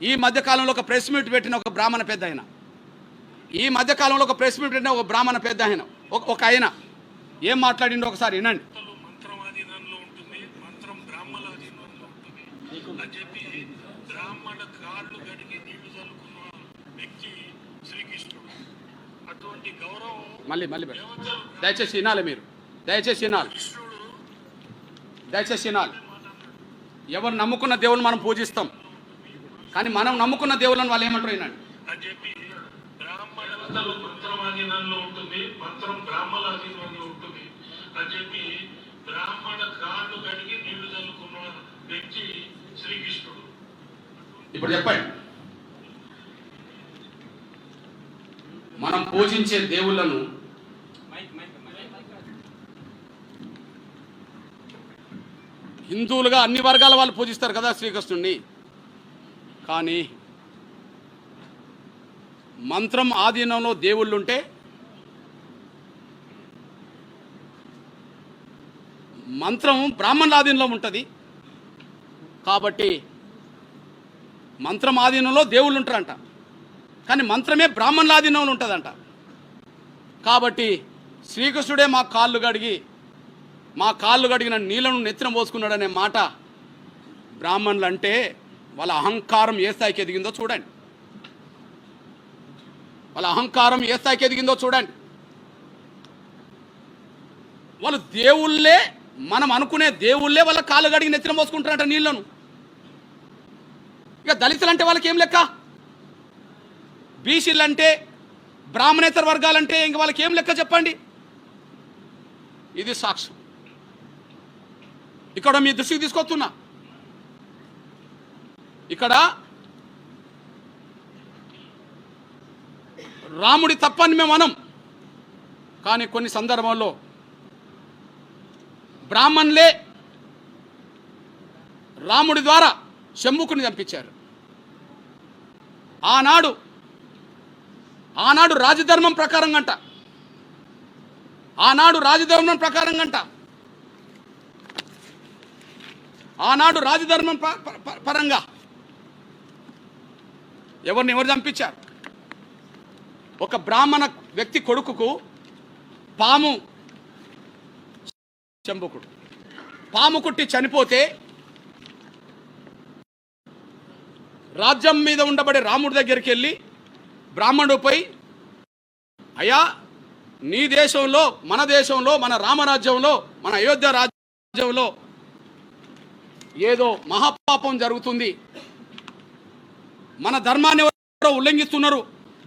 ఈ మధ్యకాలంలో ఒక ప్రెస్ మీట్ పెట్టిన ఒక బ్రాహ్మణ పెద్ద ఆయన, ఈ మధ్యకాలంలో ఒక ప్రెస్ మీట్ పెట్టిన ఒక బ్రాహ్మణ పెద్ద ఆయన, ఒక ఆయన ఏం మాట్లాడిండో ఒకసారి వినండి. మళ్ళీ దయచేసి వినాలి, మీరు దయచేసి వినాలి. ఎవరు నమ్ముకున్న దేవుని మనం పూజిస్తాం, కానీ మనం నమ్ముకున్న దేవుళ్ళని వాళ్ళు ఏమంటారు వినండి. ఇప్పుడు చెప్పండి, మనం పూజించే దేవుళ్ళను హిందువులుగా అన్ని వర్గాల వాళ్ళు పూజిస్తారు కదా శ్రీకృష్ణుడిని. కానీ మంత్రం ఆధీనంలో దేవుళ్ళుంటే మంత్రం బ్రాహ్మణుల ఆధీనంలో ఉంటుంది. కాబట్టి మంత్రం ఆధీనంలో దేవుళ్ళు ఉంటారంట, కానీ మంత్రమే బ్రాహ్మణుల ఆధీనంలో ఉంటుందంట. కాబట్టి శ్రీకృష్ణుడే మా కాళ్ళు కడిగిన నీళ్లను నెత్తిన పోసుకున్నాడనే మాట బ్రాహ్మణులు అంటే వాళ్ళ అహంకారం ఏ స్థాయికి ఎదిగిందో చూడండి. వాళ్ళు దేవుళ్ళే, మనం అనుకునే దేవుళ్ళే వాళ్ళ కాళ్ళు కడిగి నెత్తిన పోసుకుంటారంట నీళ్లను. ఇక దళితులు అంటే వాళ్ళకి ఏం లెక్క, బీసీలు అంటే, బ్రాహ్మణేతర వర్గాలంటే ఇంక వాళ్ళకి ఏం లెక్క చెప్పండి. ఇది సాక్ష్యం ఇక్కడ మీ దృష్టికి తీసుకొస్తున్నా. ఇక్కడ రాముడి తప్పని మేము అనం, కానీ కొన్ని సందర్భాల్లో బ్రాహ్మణులే రాముడి ద్వారా శంభుకుని చంపించారు. ఆనాడు రాజధర్మం ప్రకారం గంట, ఆనాడు రాజధర్మం పరంగా ఎవరు చంపించారు? ఒక బ్రాహ్మణ వ్యక్తి కొడుకుకు శంభుకుడు పాము కుట్టి చనిపోతే రాజ్యం మీద ఉండబడే రాముడి దగ్గరికి వెళ్ళి బ్రాహ్మణుడిపై, అయ్యా నీ దేశంలో, మన రామరాజ్యంలో, మన అయోధ్య రాజ్యంలో ఏదో మహాపాపం జరుగుతుంది, మన ధర్మాన్ని ఎవరో ఉల్లంఘిస్తున్నారు,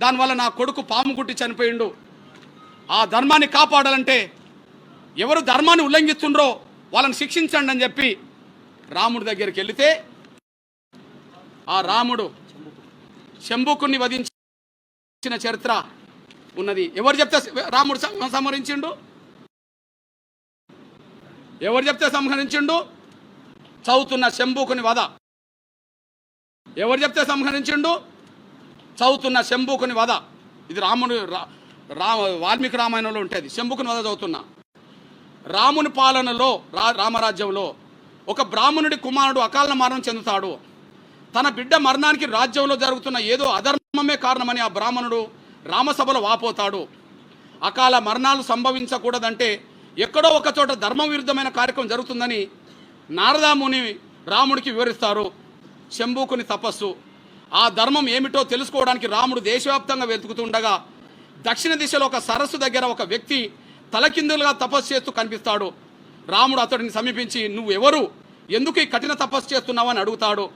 దానివల్ల నా కొడుకు పాము కుట్టి చనిపోయిండు, ఆ ధర్మాన్ని కాపాడాలంటే ఎవరు ధర్మాన్ని ఉల్లంఘిస్తుండ్రో వాళ్ళని శిక్షించండి అని చెప్పి రాముడి దగ్గరికి వెళితే ఆ రాముడు శంభుకుని వధించిన చరిత్ర ఉన్నది. ఎవరు చెప్తే రాముడు సంహరించిండు? చదువుతున్న శంభుకుని వధ. ఎవరు చెప్తే సంహరించిండు? చదువుతున్న శంభుకుని వధ. ఇది వాల్మీకి రామాయణంలో ఉంటుంది. శంభుకుని వధ చదువుతున్నా. రాముని పాలనలో, రామరాజ్యంలో ఒక బ్రాహ్మణుడి కుమారుడు అకాల మరణం చెందుతాడు. తన బిడ్డ మరణానికి రాజ్యంలో జరుగుతున్న ఏదో అధర్మమే కారణమని ఆ బ్రాహ్మణుడు రామసభలో వాపోతాడు. అకాల మరణాలు సంభవించకూడదంటే ఎక్కడో ఒక చోట ధర్మ విరుద్ధమైన కార్యక్రమం జరుగుతుందని నారదాముని రాముడికి వివరిస్తారు. శంభుకుని తపస్సు, ఆ ధర్మం ఏమిటో తెలుసుకోవడానికి రాముడు దేశవ్యాప్తంగా వెతుకుతుండగా దక్షిణ దిశలో ఒక సరస్సు దగ్గర ఒక వ్యక్తి తలకిందులుగా తపస్సు చేస్తూ కనిపిస్తాడు. రాముడు అతడిని సమీపించి, నువ్వు ఎవరు, ఎందుకు ఈ కఠిన తపస్సు చేస్తున్నావు అని అడుగుతాడు.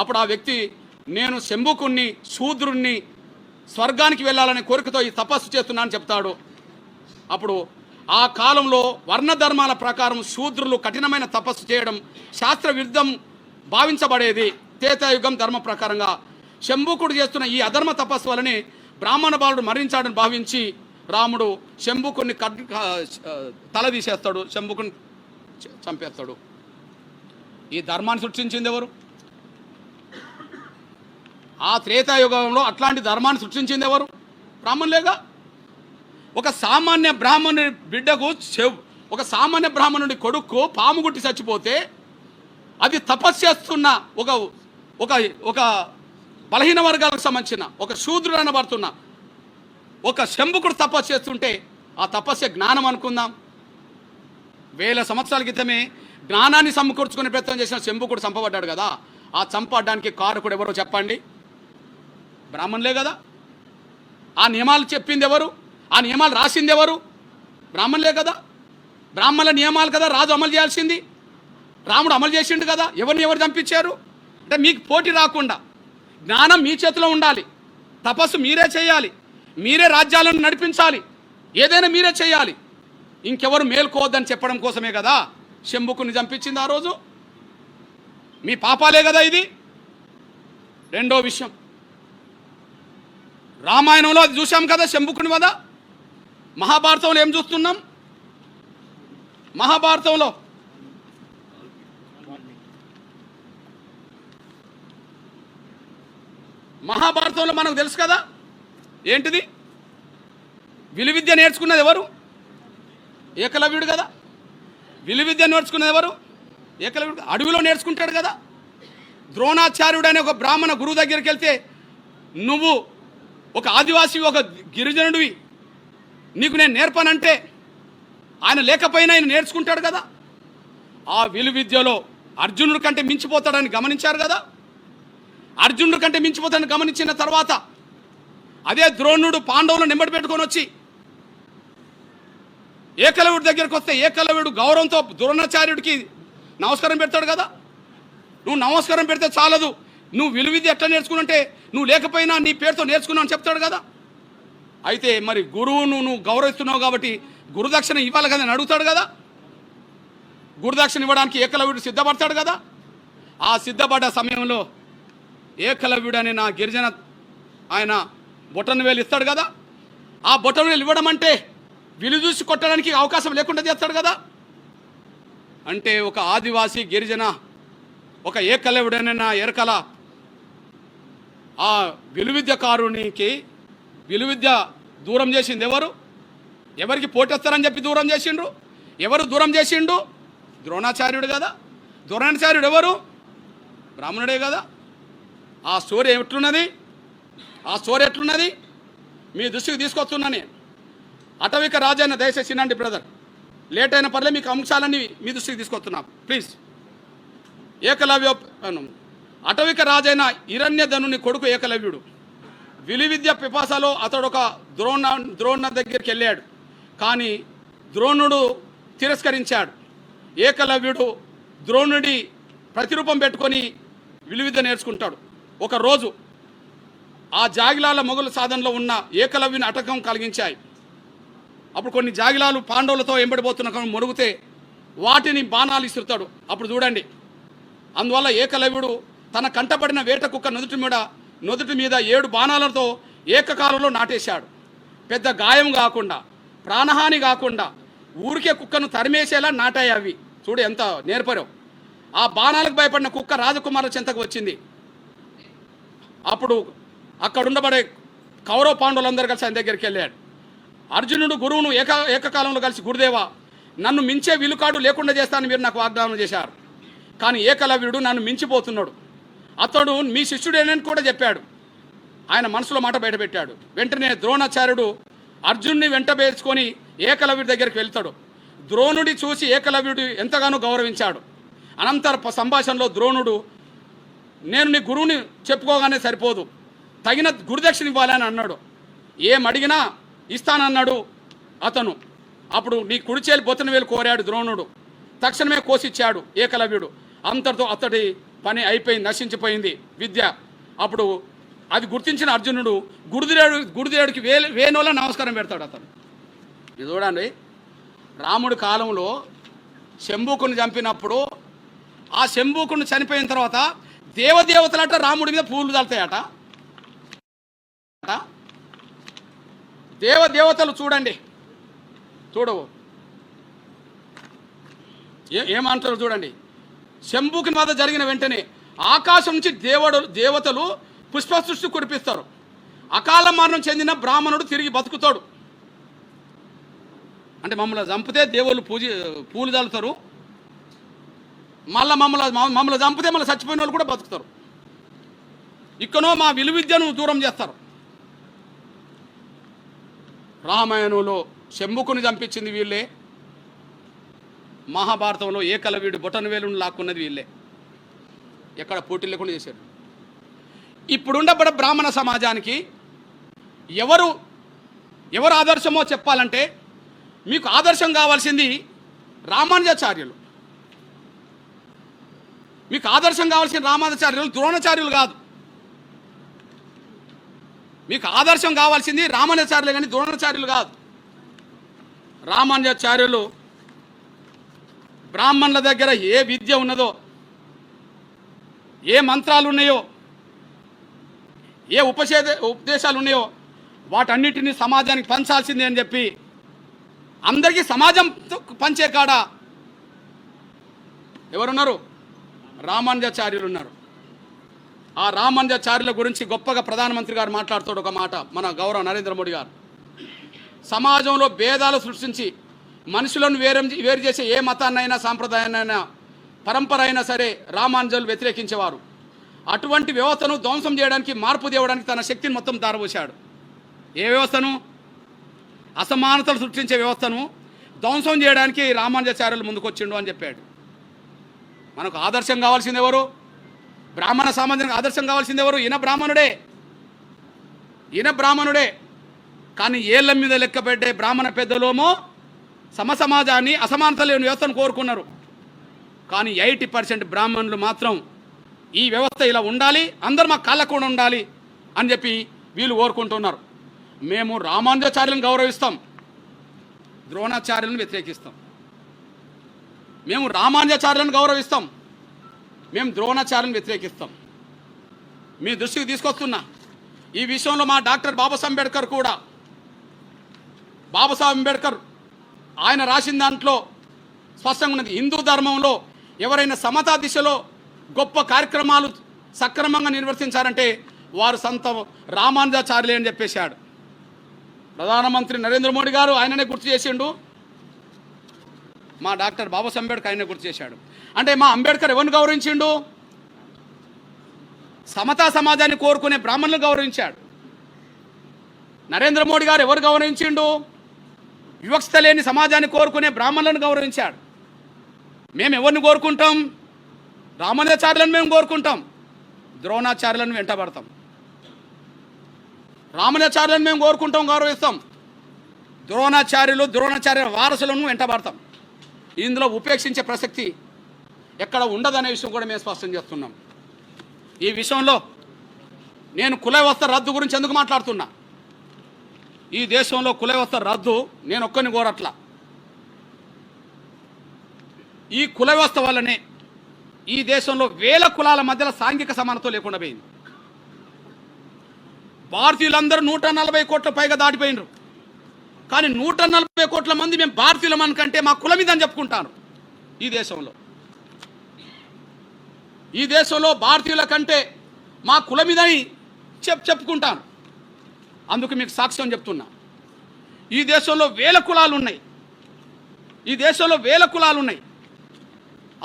అప్పుడు ఆ వ్యక్తి, నేను శంభుకుణ్ణి, శూద్రుణ్ణి, స్వర్గానికి వెళ్ళాలనే కోరికతో ఈ తపస్సు చేస్తున్నానని చెప్తాడు. అప్పుడు ఆ కాలంలో వర్ణ ధర్మాల ప్రకారం శూద్రులు కఠినమైన తపస్సు చేయడం శాస్త్ర విరుద్ధం భావించబడేది. త్రేతాయుగం ధర్మ ప్రకారంగా శంభుకుడు చేస్తున్న ఈ అధర్మ తపస్సు వలని బ్రాహ్మణ బాలుడు మరణించాడని భావించి రాముడు శంభుకుని తల తీసేస్తాడు, శంభుకుని చంపేస్తాడు. ఈ ధర్మాన్ని సృష్టించింది ఎవరు? ఆ త్రేతాయుగంలో అట్లాంటి ధర్మాన్ని సృష్టించింది ఎవరు? బ్రాహ్మణులేగా. ఒక సామాన్య బ్రాహ్మణుడి బిడ్డకు, ఒక సామాన్య బ్రాహ్మణుడి కొడుకు పాము గుట్టి చచ్చిపోతే అది తపస్సు చేస్తున్న ఒక బలహీన వర్గాలకు సంబంధించిన ఒక శూద్రుడు అనబడుతున్న ఒక శంభుకుడు తపస్సు చేస్తుంటే ఆ తపస్సు జ్ఞానం అనుకుందాం. వేల సంవత్సరాల క్రితమే జ్ఞానాన్ని సమకూర్చుకునే ప్రయత్నం చేసిన శంభుకుడు చంపబడ్డాడు కదా. ఆ చంపడానికి కారకుడు ఎవరో చెప్పండి? బ్రాహ్మణులే కదా. ఆ నియమాలు చెప్పింది ఎవరు? ఆ నియమాలు రాసింది ఎవరు? బ్రాహ్మణులే కదా. బ్రాహ్మణుల నియమాలు కదా రాజు అమలు చేయాల్సింది. రాముడు అమలు చేసిండు కదా. ఎవరిని ఎవరు చంపించారు అంటే మీకు పోటీ రాకుండా జ్ఞానం మీ చేతిలో ఉండాలి. తపస్సు మీరే చేయాలి, మీరే రాజ్యాలను నడిపించాలి, ఏదైనా మీరే చేయాలి. ఇంకెవరు మేల్కోవద్దని చెప్పడం కోసమే కదా శంభుకుని చంపించింది ఆ రోజు. మీ పాపాలే కదా ఇది. రెండో విషయం, రామాయణంలో అది చూసాం కదా శంభుకుని వధ. మహాభారతంలో ఏం చూస్తున్నాం? మహాభారతంలో మనకు తెలుసు కదా ఏంటిది? విలువిద్య నేర్చుకున్నది ఎవరు? ఏకలవ్యుడు కదా. విలువిద్య నేర్చుకున్నది ఎవరు? ఏకలవ్యుడు. అడవిలో నేర్చుకుంటాడు కదా. ద్రోణాచార్యుడు అనే ఒక బ్రాహ్మణ గురువు దగ్గరికి వెళ్తే, నువ్వు ఒక ఆదివాసి, ఒక గిరిజనుడివి, నీకు నేను నేర్పనంటే ఆయన లేకపోయినా ఆయన నేర్చుకుంటాడు కదా. ఆ విలువిద్యలో అర్జునుడి కంటే మించిపోతాడని గమనించారు కదా. అర్జునుడి కంటే మించిపోతాడని గమనించిన తర్వాత అదే ద్రోణుడు పాండవులను నెంబడి పెట్టుకొని వచ్చి ఏకలవ్యుడి దగ్గరికి వస్తే ఏకలవ్యుడు గౌరవంతో ద్రోణాచార్యుడికి నమస్కారం పెడతాడు కదా. నువ్వు నమస్కారం పెడితే చాలదు, నువ్వు విలువిద్య ఎట్లా నేర్చుకున్నంటే నువ్వు లేకపోయినా నీ పేరుతో నేర్చుకున్నావు అని చెప్తాడు కదా. అయితే మరి గురువును నువ్వు గౌరవిస్తున్నావు కాబట్టి గురుదక్షిణ ఇవ్వాలి కదా అని అడుగుతాడు కదా. గురుదక్షిణ ఇవ్వడానికి ఏకలవ్యుడు సిద్ధపడతాడు కదా. ఆ సిద్ధపడ్డ సమయంలో ఏకలవ్యుడు అనే నా గిరిజన ఆయన బొటన వేలు ఇస్తాడు కదా. ఆ బొటన వేలు ఇవ్వడం అంటే విలు చూసి కొట్టడానికి అవకాశం లేకుండా చేస్తాడు కదా. అంటే ఒక ఆదివాసీ గిరిజన ఒక ఏకలవ్యుడనే నా ఎరకల ఆ విలువిద్యకారునికి విలువిద్య దూరం చేసింది ఎవరు? ఎవరికి పోటేస్తారని చెప్పి దూరం చేసిండ్రు. ఎవరు దూరం చేసిండు? ద్రోణాచార్యుడు కదా. ద్రోణాచార్యుడు ఎవరు? బ్రాహ్మణుడే కదా. ఆ స్టోరీ ఎట్లున్నది? ఆ స్టోరీ ఎట్లున్నది మీ దృష్టికి తీసుకొస్తున్నాను. అటవిక రాజైన దయచేసి వినండి బ్రదర్, లేట్ అయిన పర్లే, మీకు అంశాలన్నీ మీ దృష్టికి తీసుకొస్తున్నాం ప్లీజ్. ఏకలవ్య అటవిక రాజైన హిరణ్యధనుని కొడుకు ఏకలవ్యుడు. విలువిద్య పిపాసలో అతడు ఒక ద్రోణ దగ్గరికి వెళ్ళాడు, కానీ ద్రోణుడు తిరస్కరించాడు. ఏకలవ్యుడు ద్రోణుడి ప్రతిరూపం పెట్టుకొని విలువిద్య నేర్చుకుంటాడు. ఒకరోజు ఆ జాగిలాల మొఘలు సాధనలో ఉన్న ఏకలవ్యుని అటకం కలిగించాయి. అప్పుడు కొన్ని జాగిలాలు పాండవులతో ఎంబడిపోతున్న మొరుగుతే వాటిని బాణాలు ఇస్తుతాడు. అప్పుడు చూడండి, అందువల్ల ఏకలవ్యుడు తన కంటపడిన వేట కుక్క నుదుటి మీద 7 బాణాలతో ఏకకాలంలో నాటేశాడు. పెద్ద గాయం కాకుండా, ప్రాణహాని కాకుండా ఊరికే కుక్కను తరిమేసేలా నాటాయి అవి. చూడు ఎంత నేర్పరో. ఆ బాణాలకు భయపడిన కుక్క రాజకుమారుల చెంతకు వచ్చింది. అప్పుడు అక్కడ ఉండబడే కౌరవ పాండవులందరూ కలిసి ఆయన దగ్గరికి వెళ్ళాడు. అర్జునుడు గురువును ఏకకాలంలో కలిసి, గురుదేవా, నన్ను మించే విలుకాడు లేకుండా చేస్తానని మీరు నాకు వాగ్దానం చేశారు, కానీ ఏకలవ్యుడు నన్ను మించిపోతున్నాడు, అతడు మీ శిష్యుడేనని కూడా చెప్పాడు. ఆయన మనసులో మాట బయటపెట్టాడు. వెంటనే ద్రోణాచార్యుడు అర్జునుడిని వెంటబేసుకొని ఏకలవ్యుడి దగ్గరికి వెళ్తాడు. ద్రోణుడి చూసి ఏకలవ్యుడు ఎంతగానో గౌరవించాడు. అనంతర సంభాషణలో ద్రోణుడు, నేను నీ గురువుని చెప్పుకోగానే సరిపోదు, తగిన గురుదక్షిణ ఇవ్వాలని అన్నాడు. ఏం అడిగినా ఇస్తానన్నాడు అతను. అప్పుడు నీ కుడిచేలు బొత్తన వేలు కోరాడు ద్రోణుడు. తక్షణమే కోసిచ్చాడు ఏకలవ్యుడు. అంతటితో అతడి పని అయిపోయింది, నశించిపోయింది విద్య. అప్పుడు అది గుర్తించిన అర్జునుడు గురుదేవుడికి వేణుల నమస్కారం పెడతాడు అతను. ఇది చూడండి, రాముడి కాలంలో శంభుకుని చంపినప్పుడు ఆ శంభుకుని చనిపోయిన తర్వాత దేవదేవతలట రాముడి మీద పూలు చల్లుతాయట. దేవదేవతలు చూడండి, చూడవు ఏమంటారు చూడండి. శంభుకుని వద్ద జరిగిన వెంటనే ఆకాశం నుంచి దేవతలు పుష్పసృష్టి కురిపిస్తారు. అకాల మరణం చెందిన బ్రాహ్మణుడు తిరిగి బతుకుతాడు. అంటే మమ్మల్ని చంపితే దేవుళ్ళు పూలు చల్లుతారు, మమ్మల్ని చంపితే మళ్ళీ చచ్చిపోయిన వాళ్ళు కూడా బతుకుతారు. ఇక్కనో మా విలువిద్యను దూరం చేస్తారు. రామాయణంలో శంభుకుని చంపించింది వీళ్ళే, మహాభారతంలో ఏకలవ్యుడి బొటనవేలును లాక్కున్నది వీళ్ళే. ఎక్కడ పోటీ లేకుండా చేశారు. ఇప్పుడుండబడ బ్రాహ్మణ సమాజానికి ఎవరు ఆదర్శమో చెప్పాలంటే మీకు ఆదర్శం కావాల్సింది రామానుజాచార్యులు. మీకు ఆదర్శం కావాల్సిన రామానుజాచార్యులు, ద్రోణాచార్యులు కాదు. మీకు ఆదర్శం కావాల్సింది రామానుజాచార్యులు కానీ ద్రోణాచార్యులు కాదు. రామానుజాచార్యులు బ్రాహ్మణుల దగ్గర ఏ విద్య ఉన్నదో, ఏ మంత్రాలు ఉన్నాయో, ఏ ఉపదేశాలు ఉన్నాయో వాటన్నిటిని సమాజానికి పంచాల్సిందే అని చెప్పి అందరికీ సమాజం పంచే కాడ ఎవరున్నారు? రామానుజాచార్యులు ఉన్నారు. ఆ రామానుజాచార్యుల గురించి గొప్పగా ప్రధానమంత్రి గారు మాట్లాడుతాడు ఒక మాట, మన గౌరవ నరేంద్ర మోడీ గారు. సమాజంలో భేదాలు సృష్టించి మనుషులను వేరు చేసే ఏ మతాన్నైనా సాంప్రదాయాన్నైనా పరంపర అయినా సరే రామానుజులు వ్యతిరేకించేవారు. అటువంటి వ్యవస్థను ధ్వంసం చేయడానికి, మార్పు తేవడానికి తన శక్తిని మొత్తం దారపోశాడు. ఏ వ్యవస్థను? అసమానతలు సృష్టించే వ్యవస్థను ధ్వంసం చేయడానికి రామానుజాచార్యులు ముందుకొచ్చిండు అని చెప్పాడు. మనకు ఆదర్శం కావాల్సింది ఎవరు? బ్రాహ్మణ సమాజానికి ఆదర్శం కావాల్సింది ఎవరు? ఈయన బ్రాహ్మణుడే. కానీ ఏళ్ల మీద లెక్కపెట్టే బ్రాహ్మణ పెద్దలోమో సమాజాన్ని, అసమానత లేని వ్యవస్థను కోరుకున్నారు. కానీ 80% బ్రాహ్మణులు మాత్రం ఈ వ్యవస్థ ఇలా ఉండాలి, అందరూ మా కాళ్ళ కూడా ఉండాలి అని చెప్పి వీళ్ళు కోరుకుంటున్నారు. మేము రామానుజాచార్యులను గౌరవిస్తాం, ద్రోణాచార్యులను వ్యతిరేకిస్తాం. మేము రామానుజాచార్యులను గౌరవిస్తాం, మేము ద్రోణాచార్యులను వ్యతిరేకిస్తాం. మీ దృష్టికి తీసుకొస్తున్నా, ఈ విషయంలో మా డాక్టర్ బాబాసాహెబ్ అంబేద్కర్ కూడా, బాబాసాహెబ్ అంబేద్కర్ ఆయన రాసిన దాంట్లో స్పష్టంగా ఉన్నది, హిందూ ధర్మంలో ఎవరైనా సమతా దిశలో గొప్ప కార్యక్రమాలు సక్రమంగా నిర్వర్తించారంటే వారు సంత రామానుజాచార్యులే అని చెప్పేశాడు. ప్రధానమంత్రి నరేంద్ర మోడీ గారు ఆయననే గుర్తు చేసిండు, మా డాక్టర్ బాబాసాహెబ్ అంబేద్కర్ ఆయనే గుర్తు చేశాడు. అంటే మా అంబేద్కర్ ఎవరిని గౌరవించిండు? సమతా సమాజాన్ని కోరుకునే బ్రాహ్మణులు గౌరవించాడు. నరేంద్ర మోడీ గారు ఎవరు గౌరవించిండు? వివక్షత లేని సమాజాన్ని కోరుకునే బ్రాహ్మణులను గౌరవించాడు. మేము ఎవరిని కోరుకుంటాం? రామానుజాచార్యులను మేము కోరుకుంటాం, ద్రోణాచార్యులను వెంటబడతాం. రామానుజాచార్యులను మేము కోరుకుంటాం, గౌరవిస్తాం. ద్రోణాచార్యుల వారసులను వెంటబడతాం. ఇందులో ఉపేక్షించే ప్రసక్తి ఎక్కడ ఉండదనే విషయం కూడా మేము స్పష్టం చేస్తున్నాం. ఈ విషయంలో నేను కుల వ్యవస్థ రద్దు గురించి ఎందుకు మాట్లాడుతున్నా? ఈ దేశంలో కుల వ్యవస్థ రద్దు నేను ఒక్కరిని కోరట్లా. ఈ కుల వ్యవస్థ వల్లనే ఈ దేశంలో వేల కులాల మధ్యలో సాంఘిక సమానత్వం లేకుండా పోయింది. భారతీయులందరూ 140 కోట్ల పైగా దాటిపోయినరు. కానీ 140 కోట్ల మంది మేము భారతీయులం అనుకంటే మా కులం ఇదని చెప్పుకుంటారు. ఈ దేశంలో భారతీయుల కంటే మా కులం ఇదని చెప్పుకుంటాను. అందుకు మీకు సాక్ష్యం చెప్తున్నా. ఈ దేశంలో వేల కులాలు ఉన్నాయి.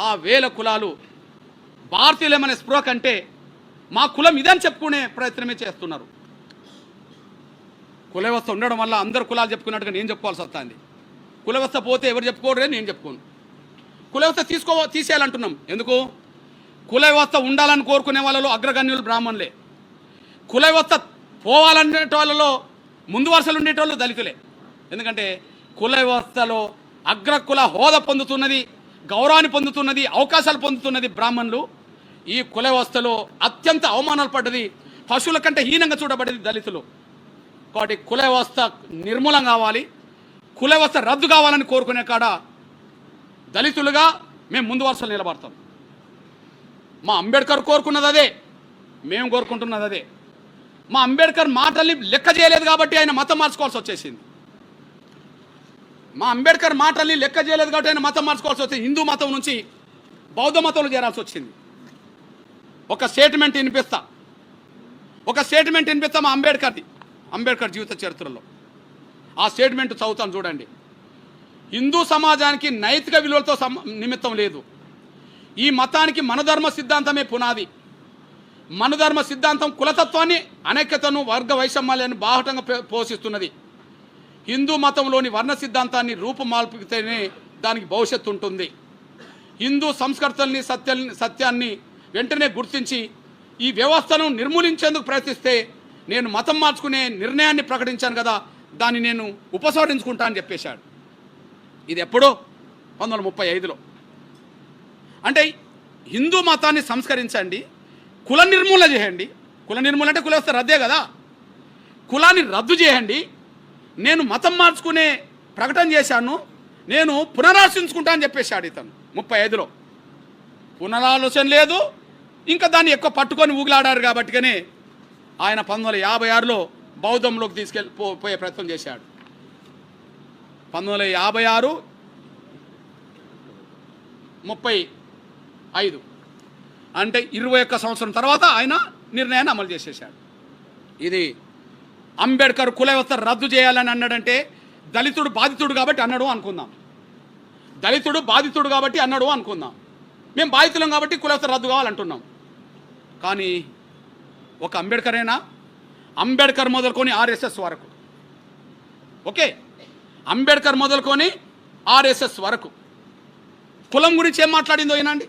ఆ వేల కులాలు భారతీయులమనే స్పృహ కంటే మా కులం ఇదని చెప్పుకునే ప్రయత్నమే చేస్తున్నారు. కుల వ్యవస్థ ఉండడం వల్ల అందరు కులాలు చెప్పుకున్నట్టుగా నేను చెప్పుకోవాల్సి వస్తుంది. కుల వ్యవస్థ పోతే ఎవరు చెప్పుకోరు, నేను చెప్పుకోను. కుల వ్యవస్థ తీసేయాలంటున్నాం. ఎందుకు? కుల వ్యవస్థ ఉండాలని కోరుకునే వాళ్ళలో అగ్రగణ్యులు బ్రాహ్మణులే. కుల వ్యవస్థ పోవాలనే వాళ్ళలో ముందు వరుసలు ఉండేటోళ్ళు దళితులే. ఎందుకంటే కుల వ్యవస్థలో అగ్రకుల హోదా పొందుతున్నది, గౌరవాన్ని పొందుతున్నది, అవకాశాలు పొందుతున్నది బ్రాహ్మణులు. ఈ కుల వ్యవస్థలో అత్యంత అవమానాలు పడ్డది, పశువుల కంటే హీనంగా చూడబడేది దళితులు. కాబట్టి కుల వ్యవస్థ నిర్మూలం కావాలి, కుల వ్యవస్థ రద్దు కావాలని కోరుకునే కాడ దళితులుగా మేము ముందు వరుసలు నిలబడతాం. మా అంబేద్కర్ కోరుకున్నది అదే, మేము కోరుకుంటున్నది అదే. మా అంబేద్కర్ మాటల్ని లెక్క చేయలేదు కాబట్టి ఆయన మతం మార్చుకోవాల్సి వచ్చేసింది. హిందూ మతం నుంచి బౌద్ధ మతంలో చేరాల్సి వచ్చింది. ఒక స్టేట్మెంట్ వినిపిస్తా మా అంబేద్కర్ జీవిత చరిత్రలో. ఆ స్టేట్మెంట్ చదువుతాను చూడండి. హిందూ సమాజానికి నైతిక విలువలతో నిమిత్తం లేదు. ఈ మతానికి మనధర్మ సిద్ధాంతమే పునాది. మనుధర్మ సిద్ధాంతం కులతత్వాన్ని, అనైక్యతను, వర్గ వైషమ్యాలను బాహటంగా పోషిస్తున్నది. హిందూ మతంలోని వర్ణ సిద్ధాంతాన్ని రూపుమాల్పితేనే దానికి భవిష్యత్తు ఉంటుంది. హిందూ సంస్కృతుల్ని, సత్యాన్ని వెంటనే గుర్తించి ఈ వ్యవస్థను నిర్మూలించేందుకు ప్రయత్నిస్తే నేను మతం మార్చుకునే నిర్ణయాన్ని ప్రకటించాను కదా, దాన్ని నేను ఉపసంహరించుకుంటా అని చెప్పేశాడు. ఇది ఎప్పుడో 1935లో. అంటే హిందూ మతాన్ని సంస్కరించండి, కుల నిర్మూలన చేయండి. కుల నిర్మూలన అంటే కులస్థ రద్దే కదా. కులాన్ని రద్దు చేయండి, నేను మతం మార్చుకునే ప్రకటన చేశాను, నేను పునరాలోచించుకుంటా అని చెప్పేశాడు ఇతను 35లో. పునరాలోచన లేదు, ఇంకా దాన్ని ఎక్కువ పట్టుకొని ఊగిలాడారు కాబట్టిగానే ఆయన 1956లో బౌద్ధంలోకి పోయే ప్రయత్నం చేశాడు. 1956, 35 అంటే 21 సంవత్సరం తర్వాత ఆయన నిర్ణయాన్ని అమలు చేసేసాడు. ఇది అంబేద్కర్ కుల వ్యవస్థ రద్దు చేయాలని అన్నాడంటే దళితుడు బాధితుడు కాబట్టి అన్నాడు అనుకుందాం. దళితుడు బాధితుడు కాబట్టి అన్నాడు అనుకుందాం. మేము బాధితులం కాబట్టి కుల వ్యవస్థ రద్దు కావాలంటున్నాం. కానీ ఒక అంబేద్కరేనా? అంబేద్కర్ మొదలుకొని ఆర్ఎస్ఎస్ వరకు, ఓకే, అంబేద్కర్ మొదలుకొని ఆర్ఎస్ఎస్ వరకు కులం గురించి ఏం మాట్లాడిందో ఏనండి.